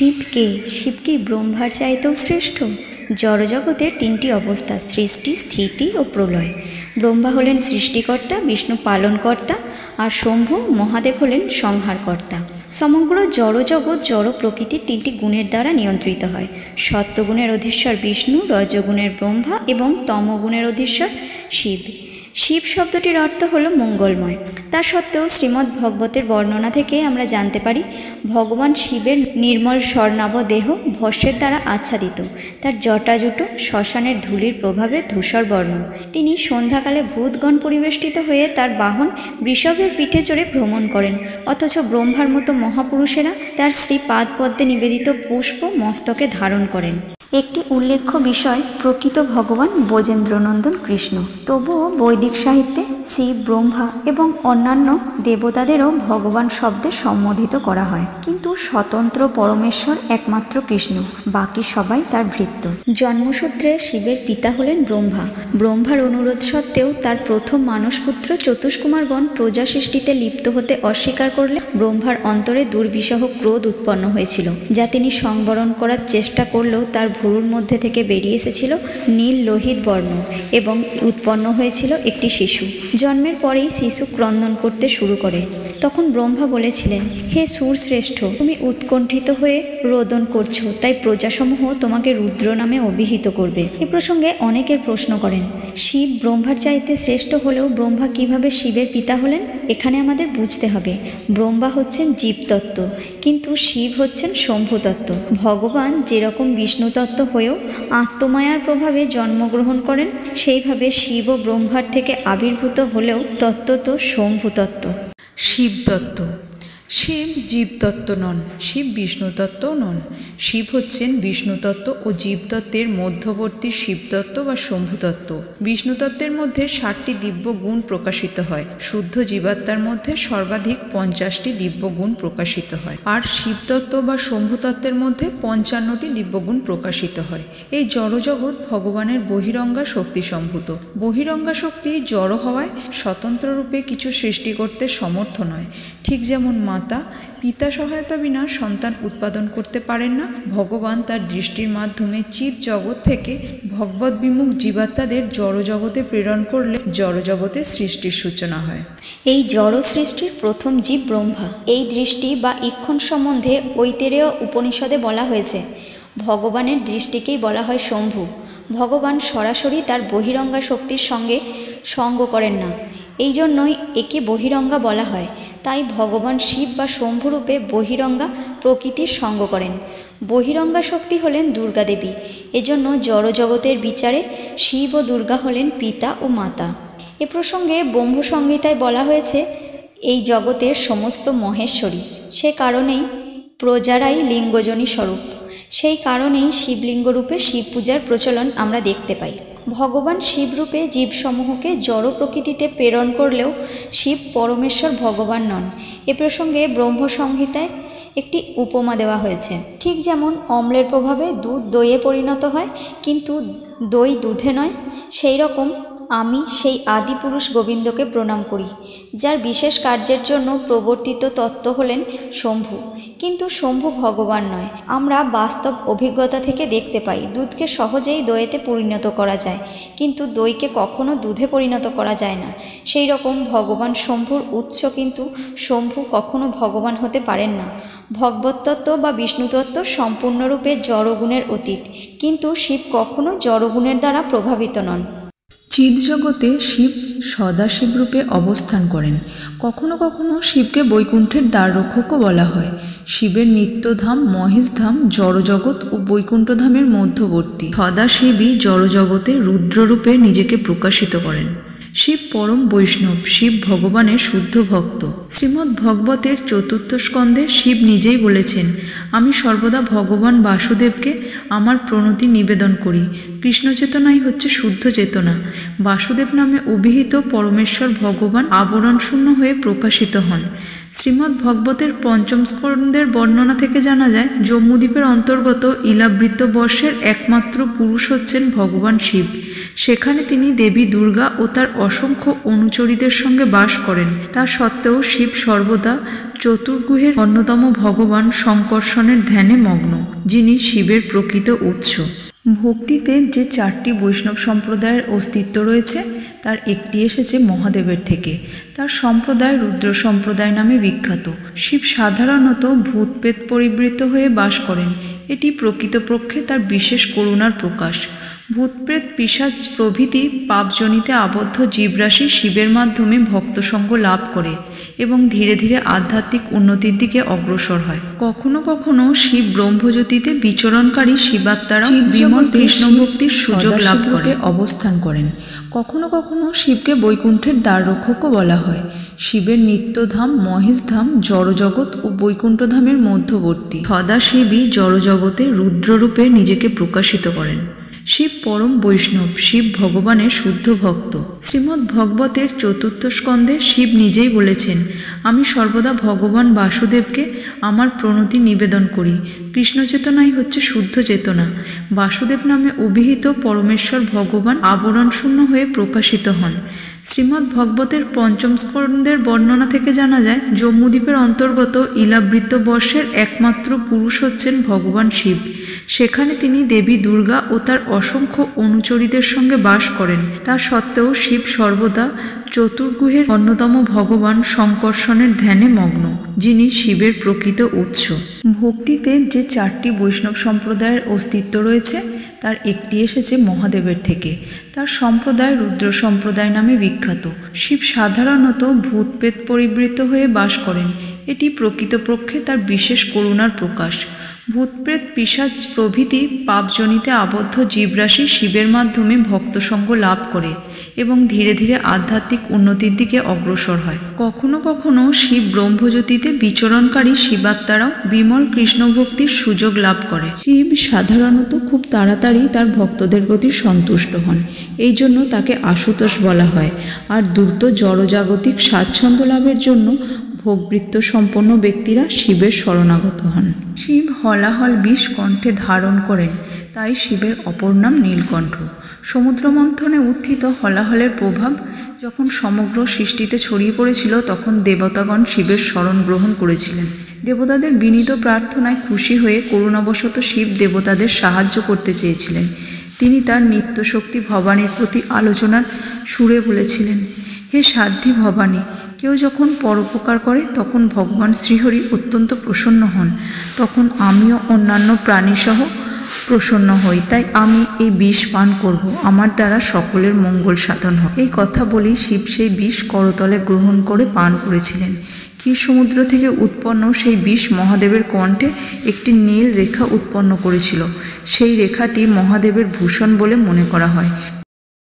শিবকে শিব কি ব্রহ্মার চাইতেও শ্রেষ্ঠ? জড়জগতের তিনটি অবস্থা, সৃষ্টি, স্থিতি ও প্রলয়। ব্রহ্মা হলেন সৃষ্টিকর্তা, বিষ্ণু পালনকর্তা, আর শম্ভু মহাদেব হলেন সংহারকর্তা। সমগ্র জড়জগৎ জড় প্রকৃতির তিনটি গুণের দ্বারা নিয়ন্ত্রিত হয়। সত্যগুণের অধীশ্বর বিষ্ণু, রজগুণের ব্রহ্মা এবং তমগুণের অধীশ্বর শিব। শিব শব্দটির অর্থ হল মঙ্গলময়। তা সত্ত্বেও শ্রীমদ্ ভাগবতের বর্ণনা থেকে আমরা জানতে পারি ভগবান শিবের নির্মল স্বর্ণাভ দেহ ভস্মের দ্বারা আচ্ছাদিত। তার জটাজুটো শ্মশানের ধূলির প্রভাবে ধূসর বর্ণ। তিনি সন্ধ্যাকালে ভূতগণ পরিবেষ্টিত হয়ে তার বাহন বৃষভের পিঠে চড়ে ভ্রমণ করেন, অথচ ব্রহ্মার মতো মহাপুরুষেরা তার শ্রীপাদপদ্মে নিবেদিত পুষ্প মস্তকে ধারণ করেন। একটি উল্লেখ্য বিষয়, প্রকৃত ভগবান ব্রজেন্দ্রনন্দন কৃষ্ণ। তবুও বৈদিক সাহিত্যে শিব, ব্রহ্মা এবং অন্যান্য দেবতাদেরও ভগবান শব্দে সম্বোধিত করা হয়, কিন্তু স্বতন্ত্র পরমেশ্বর একমাত্র কৃষ্ণ, বাকি সবাই তার ভৃত্য। জন্মসূত্রে শিবের পিতা হলেন ব্রহ্মা। ব্রহ্মার অনুরোধ সত্ত্বেও তার প্রথম মানসপুত্র চতুষ্কুমারগণ প্রজা সৃষ্টিতে লিপ্ত হতে অস্বীকার করলে ব্রহ্মার অন্তরে দুর্বিষহ ক্রোধ উৎপন্ন হয়েছিল, যা তিনি সংবরণ করার চেষ্টা করলেও তার ভুরুর মধ্যে থেকে বেরিয়ে এসেছিল নীল লোহিত বর্ণ এবং উৎপন্ন হয়েছিল একটি শিশু। জন্মের পরেই শিশু ক্রন্দন করতে শুরু করে। তখন ব্রহ্মা বলেছিলেন, হে সুরশ্রেষ্ঠ, তুমি উৎকণ্ঠিত হয়ে রোদন করছো, তাই প্রজাসমূহ তোমাকে রুদ্র নামে অভিহিত করবে। এ প্রসঙ্গে অনেকের প্রশ্ন করেন, শিব ব্রহ্মার চাইতে শ্রেষ্ঠ হলেও ব্রহ্মা কিভাবে শিবের পিতা হলেন? এখানে আমাদের বুঝতে হবে, ব্রহ্মা হচ্ছেন জীবতত্ত্ব, কিন্তু শিব হচ্ছেন শম্ভুতত্ত্ব। ভগবান যেরকম বিষ্ণুতত্ত্ব হয়েও আত্মমায়ার প্রভাবে জন্মগ্রহণ করেন, সেইভাবে শিব ও ব্রহ্মার থেকে আবির্ভূত হলেও তত্ত্ব শম্ভুতত্ত্ব। শিবতত্ত্ব। শিব জীবতত্ত্ব নন, শিব বিষ্ণুতত্ত্বও নন। শিব হচ্ছেন বিষ্ণুতত্ত্ব ও জীবতত্ত্বের মধ্যবর্তী শিবতত্ত্ব বা শম্ভুতত্ত্ব। বিষ্ণুতত্ত্বের মধ্যে 60টি দিব্য গুণ প্রকাশিত হয়। শুদ্ধ জীবাত্মার মধ্যে সর্বাধিক 50টি দিব্য গুণ প্রকাশিত হয়, আর শিবতত্ত্ব বা শম্ভুতত্ত্বের মধ্যে 55টি দিব্যগুণ প্রকাশিত হয়। এই জড়জগৎ ভগবানের বহিরঙ্গা শক্তি সম্ভূত। বহিরঙ্গা শক্তি জড় হওয়ায় স্বতন্ত্ররূপে কিছু সৃষ্টি করতে সমর্থ নয়। ঠিক যেমন মাতা পিতা সহায়তা বিনা সন্তান উৎপাদন করতে পারেন না, ভগবান তার দৃষ্টির মাধ্যমে চিৎ জগৎ থেকে ভগবৎ বিমুখ জীবাত্মাদের জড়জগতে প্রেরণ করলে জড়জগতে সৃষ্টির সূচনা হয়। এই জড় সৃষ্টির প্রথম জীব ব্রহ্মা। এই দৃষ্টি বা ঈক্ষণ সম্বন্ধে ঐতেরেয় উপনিষদে বলা হয়েছে। ভগবানের দৃষ্টিকেই বলা হয় শম্ভু। ভগবান সরাসরি তার বহিরঙ্গা শক্তির সঙ্গে সঙ্গ করেন না, এই জন্যই একে বহিরঙ্গা বলা হয়। তাই ভগবান শিব বা শম্ভুরূপে বহিরঙ্গা প্রকৃতির সঙ্গ করেন। বহিরঙ্গা শক্তি হলেন দুর্গা দেবী। এজন্য জড়জগতের বিচারে শিব ও দুর্গা হলেন পিতা ও মাতা। এ প্রসঙ্গে ব্রহ্মসংহিতায় বলা হয়েছে, এই জগতের সমস্ত মহেশ্বরী, সে কারণেই প্রজারাই লিঙ্গজনী স্বরূপ। সেই কারণেই শিবলিঙ্গরূপে শিব পূজার প্রচলন আমরা দেখতে পাই। ভগবান শিবরূপে জীবসমূহকে জড় প্রকৃতিতে প্রেরণ করলেও শিব পরমেশ্বর ভগবান নন। এ প্রসঙ্গে ব্রহ্মসংহিতায় একটি উপমা দেওয়া হয়েছে। ঠিক যেমন অম্লের প্রভাবে দুধ দইয়ে পরিণত হয়, কিন্তু দই দুধে নয়, সেই রকম আমি সেই আদিপুরুষ গোবিন্দকে প্রণাম করি, যার বিশেষ কার্যের জন্য প্রবর্তিত তত্ত্ব হলেন শম্ভু। কিন্তু শম্ভু ভগবান নয়। আমরা বাস্তব অভিজ্ঞতা থেকে দেখতে পাই দুধকে সহজেই দইতে পরিণত করা যায়, কিন্তু দইকে কখনো দুধে পরিণত করা যায় না। সেই রকম ভগবান শম্ভুর উৎস, কিন্তু শম্ভু কখনো ভগবান হতে পারেন না। ভগবতত্ত্ব বা বিষ্ণুতত্ত্ব সম্পূর্ণরূপে জড়গুণের অতীত, কিন্তু শিব কখনো জড়গুণের দ্বারা প্রভাবিত নন। চিৎ জগতে শিব সদাশিব রূপে অবস্থান করেন। কখনো কখনো শিবকে বৈকুণ্ঠের দ্বাররক্ষকও বলা হয়। শিবের নিত্যধাম মহেশধাম জড়জগৎ ও বৈকুণ্ঠধামের মধ্যবর্তী। সদাশিবই জড়জগতে রুদ্ররূপে নিজেকে প্রকাশিত করেন। শিব পরম বৈষ্ণব, শিব ভগবানের শুদ্ধ ভক্ত। শ্রীমদ্ ভগবতের 4th স্কন্ধে শিব নিজেই বলেছেন, আমি সর্বদা ভগবান বাসুদেবকে আমার প্রণতি নিবেদন করি। কৃষ্ণ চেতনাই হচ্ছে শুদ্ধ চেতনা। বাসুদেব নামে অভিহিত পরমেশ্বর ভগবান আবরণ শূন্য হয়ে প্রকাশিত হন। শ্রীমদ্ ভগবতের 5ম স্কন্ধের বর্ণনা থেকে জানা যায়, জম্মুদ্বীপের অন্তর্গত ইলাবৃত্ত বর্ষের একমাত্র পুরুষ হচ্ছেন ভগবান শিব। সেখানে তিনি দেবী দুর্গা ও তার অসংখ্য অনুচরীদের সঙ্গে বাস করেন। তা সত্ত্বেও শিব সর্বদা চতুর্গুহের অন্যতম ভগবান শঙ্কর্ষণের ধ্যানে মগ্ন, যিনি শিবের প্রকৃত উৎস। ভক্তিতে যে 4টি বৈষ্ণব সম্প্রদায়ের অস্তিত্ব রয়েছে তার একটি এসেছে মহাদেবের থেকে। তার সম্প্রদায় রুদ্র সম্প্রদায় নামে বিখ্যাত। শিব সাধারণত ভূতপ্রেত পরিবৃত হয়ে বাস করেন। এটি প্রকৃতপক্ষে তার বিশেষ করুণার প্রকাশ। ভূতপ্রেত পিশাচ প্রভৃতি পাপজনিতে আবদ্ধ জীবরাশি শিবের মাধ্যমে ভক্তসঙ্গ লাভ করে এবং ধীরে ধীরে আধ্যাত্মিক উন্নতির দিকে অগ্রসর হয়। কখনো কখনো শিব ব্রহ্মজ্যোতিতে বিচরণকারী শিবাত্মারা বিমল কৃষ্ণ ভক্তির সুযোগ লাভ করে অবস্থান করেন। কখনো কখনো শিবকে বৈকুণ্ঠের দ্বাররক্ষকও বলা হয়। শিবের নিত্যধাম মহেশধাম জড়জগৎ ও বৈকুণ্ঠধামের মধ্যবর্তী। সদাশিবই জড়জগতে রুদ্ররূপে নিজেকে প্রকাশিত করেন। শিব পরম বৈষ্ণব, শিব ভগবানের শুদ্ধ ভক্ত। শ্রীমদ্ ভগবতের 4th স্কন্ধে শিব নিজেই বলেছেন, আমি সর্বদা ভগবান বাসুদেবকে আমার প্রণতি নিবেদন করি। কৃষ্ণ চেতনাই হচ্ছে শুদ্ধ চেতনা। বাসুদেব নামে অভিহিত পরমেশ্বর ভগবান আবরণশূন্য হয়ে প্রকাশিত হন। শ্রীমদ্ ভগবতের 5ম স্কন্ধের বর্ণনা থেকে জানা যায়, জম্মুদ্বীপের অন্তর্গত ইলাবৃত্ত বর্ষের একমাত্র পুরুষ হচ্ছেন ভগবান শিব। সেখানে তিনি দেবী দুর্গা ও তার অসংখ্য অনুচরীদের সঙ্গে বাস করেন। তা সত্ত্বেও শিব সর্বদা চতুর্গুহের অন্যতম ভগবান শঙ্কর্ষণের ধ্যানে মগ্ন, যিনি শিবের প্রকৃত উৎস। ভক্তিতে যে 4টি বৈষ্ণব সম্প্রদায়ের অস্তিত্ব রয়েছে তার একটি এসেছে মহাদেবের থেকে। তার সম্প্রদায় রুদ্র সম্প্রদায় নামে বিখ্যাত। শিব সাধারণত ভূতপ্রেত পরিবৃত হয়ে বাস করেন। এটি প্রকৃতপক্ষে তার বিশেষ করুণার প্রকাশ। ভূতপ্রেত পিশাচ প্রভৃতি পাপজনিতে আবদ্ধ জীবরাশি শিবের মাধ্যমে ভক্তসঙ্গ লাভ করে এবং ধীরে ধীরে আধ্যাত্মিক উন্নতির দিকে অগ্রসর হয়। কখনো কখনো শিব ব্রহ্মজ্যোতিতে বিচরণকারী শিবাত্মারাও বিমল কৃষ্ণ ভক্তির সুযোগ লাভ করে। শিব সাধারণত খুব তাড়াতাড়ি তার ভক্তদের প্রতি সন্তুষ্ট হন, এই জন্য তাকে আশুতোষ বলা হয়। আর দ্রুত জড়জাগতিক স্বাচ্ছন্দ্য লাভের জন্য ভোগবৃত্ত সম্পন্ন ব্যক্তিরা শিবের শরণাগত হন। শিব হলাহল বিষ কণ্ঠে ধারণ করেন, তাই শিবের অপর নাম নীলকণ্ঠ। সমুদ্র মন্থনে উত্থিত হলাহলের প্রভাব যখন সমগ্র সৃষ্টিতে ছড়িয়ে পড়েছিল, তখন দেবতাগণ শিবের শরণ গ্রহণ করেছিলেন। দেবতাদের বিনীত প্রার্থনায় খুশি হয়ে করুণাবশত শিব দেবতাদের সাহায্য করতে চেয়েছিলেন। তিনি তার নিত্যশক্তি ভবানীর প্রতি আলোচনার সুরে বলেছিলেন, হে সাধ্যী ভবানী, কেউ যখন পরোপকার করে তখন ভগবান শ্রীহরি অত্যন্ত প্রসন্ন হন। তখন আমিও অন্যান্য প্রাণীসহ প্রসন্ন হই, তাই আমি এই বিষ পান করব, আমার দ্বারা সকলের মঙ্গল সাধন হয়। এই কথা বলেই শিব সেই বিষ করতলে গ্রহণ করে পান করেছিলেন। ক্ষীর সমুদ্র থেকে উৎপন্ন সেই বিষ মহাদেবের কণ্ঠে একটি নীল রেখা উৎপন্ন করেছিল। সেই রেখাটি মহাদেবের ভূষণ বলে মনে করা হয়।